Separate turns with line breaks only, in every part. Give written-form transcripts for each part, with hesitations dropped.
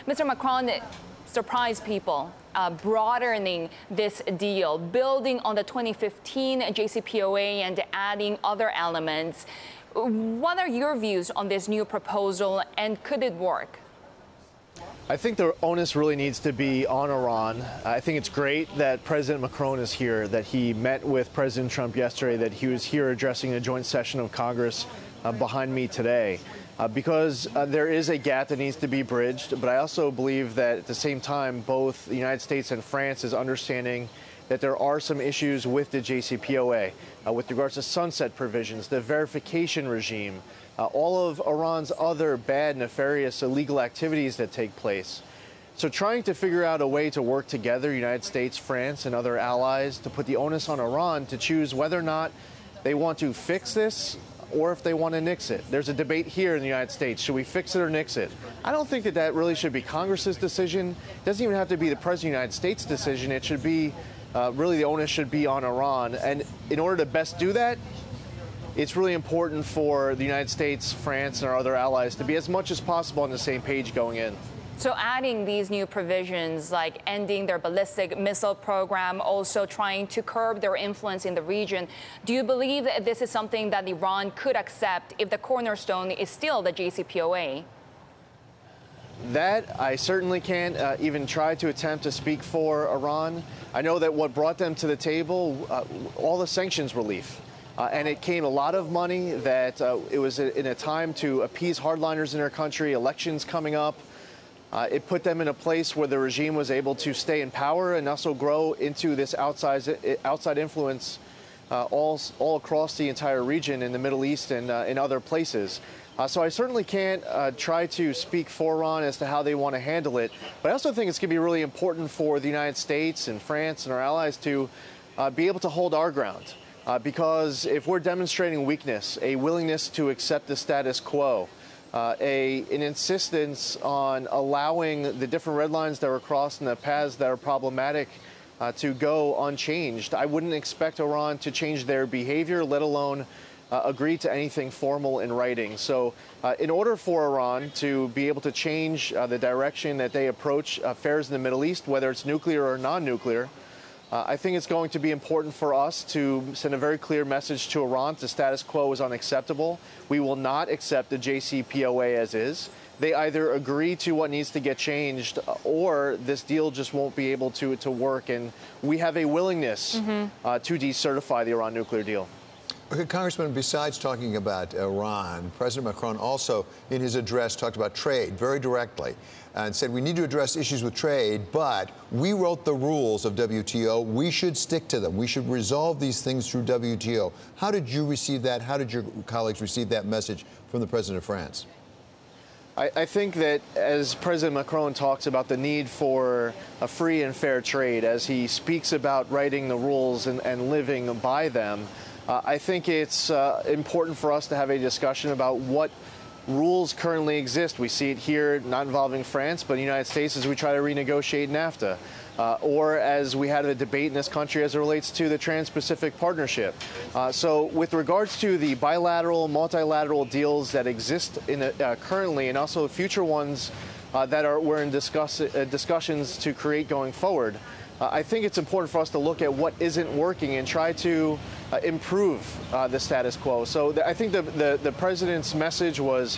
Mr. Macron surprised people, broadening this deal, building on the 2015 JCPOA and adding other elements. What are your views on this new proposal, and could it work?
I think the onus really needs to be on Iran. I think it's great that President Macron is here, that he met with President Trump yesterday, that he was here addressing a joint session of Congress behind me today. Because there is a gap that needs to be bridged, but I also believe that at the same time, both the United States and France is understanding that there are some issues with the JCPOA with regards to sunset provisions, the verification regime, all of Iran's other bad, nefarious, illegal activities that take place. So trying to figure out a way to work together, United States, France, and other allies, to put the onus on Iran to choose whether or not they want to fix this or if they want to nix it. There's a debate here in the United States. Should we fix it or nix it? I don't think that that really should be Congress's decision. It doesn't even have to be the President of the United States' decision. It should be, really the onus should be on Iran. And in order to best do that, it's really important for the United States, France, and our other allies to be as much as possible on the same page going in.
So adding these new provisions, like ending their ballistic missile program, also trying to curb their influence in the region, do you believe that this is something that Iran could accept if the cornerstone is still the JCPOA?
That I certainly can't even try to attempt to speak for Iran. I know that what brought them to the table, all the sanctions relief. And it came a lot of money, that it was in a time to appease hardliners in their country, elections coming up. It put them in a place where the regime was able to stay in power and also grow into this outside influence all across the entire region in the Middle East and in other places. So I certainly can't try to speak for Iran as to how they want to handle it. But I also think it's going to be really important for the United States and France and our allies to be able to hold our ground. Because if we're demonstrating weakness, a willingness to accept the status quo, an insistence on allowing the different red lines that were crossed and the paths that are problematic to go unchanged, I wouldn't expect Iran to change their behavior, let alone agree to anything formal in writing. So in order for Iran to be able to change the direction that they approach affairs in the Middle East, whether it's nuclear or non-nuclear, I think it's going to be important for us to send a very clear message to Iran. The status quo is unacceptable. We will not accept the JCPOA as is. They either agree to what needs to get changed, or this deal just won't be able to work. And we have a willingness to decertify the Iran nuclear deal.
Okay, Congressman, besides talking about Iran, President Macron also, in his address, talked about trade very directly and said we need to address issues with trade, but we wrote the rules of WTO. We should stick to them. We should resolve these things through WTO. How did you receive that? How did your colleagues receive that message from the President of France?
I think that as President Macron talks about the need for a free and fair trade, as he speaks about writing the rules and living by them, I think it's important for us to have a discussion about what rules currently exist. We see it here, not involving France, but the United States, as we try to renegotiate NAFTA, or as we had a debate in this country as it relates to the Trans-Pacific Partnership. So with regards to the bilateral, multilateral deals that exist currently, and also future ones that we're in discussions to create going forward, I think it's important for us to look at what isn't working and try to improve the status quo. So I think the president's message was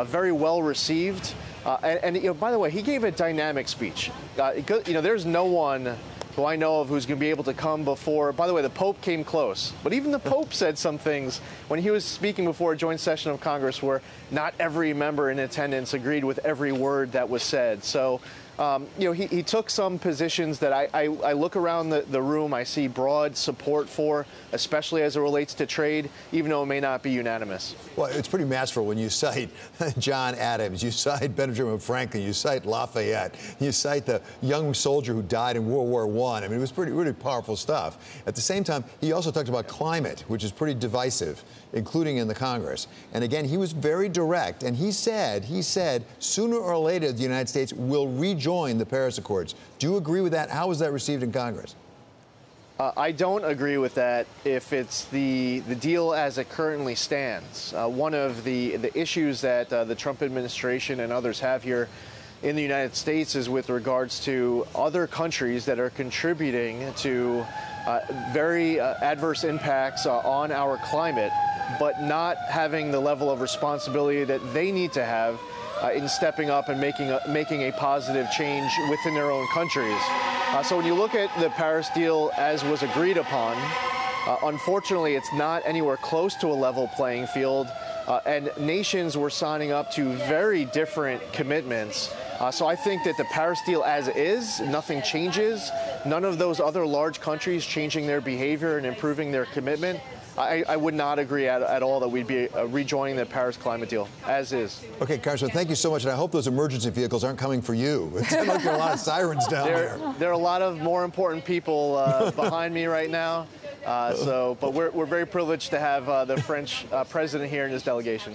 very well received. And you know, by the way, he gave a dynamic speech. You know, there's no one who I know of who's going to be able to come before. By the way, the Pope came close, but even the Pope said some things when he was speaking before a joint session of Congress where not every member in attendance agreed with every word that was said. So, you know, he took some positions that I look around the room, I see broad support for, especially as it relates to trade, even though it may not be unanimous.
Well, it's pretty masterful when you cite John Adams, you cite Benjamin Franklin, you cite Lafayette, you cite the young soldier who died in World War I. I mean, it was really powerful stuff. At the same time, he also talked about climate, which is pretty divisive, including in the Congress. And again, he was very direct, and he said, sooner or later, the United States will rejoin the Paris Accords. Do you agree with that? How was that received in Congress?
I don't agree with that if it's the deal as it currently stands. One of the issues that the Trump administration and others have here in the United States is with regards to other countries that are contributing to very adverse impacts on our climate, but not having the level of responsibility that they need to have in stepping up and making a positive change within their own countries. So when you look at the Paris deal as was agreed upon, unfortunately, it's not anywhere close to a level playing field, and nations were signing up to very different commitments. So I think that the Paris deal as is, nothing changes. None of those other large countries changing their behavior and improving their commitment. I would not agree at all that we'd be rejoining the Paris climate deal, as is.
Okay, Congressman, thank you so much, and I hope those emergency vehicles aren't coming for you. It sounds like there are a lot of sirens down there.
There are a lot of more important people behind me right now, but we're very privileged to have the French president here in this delegation.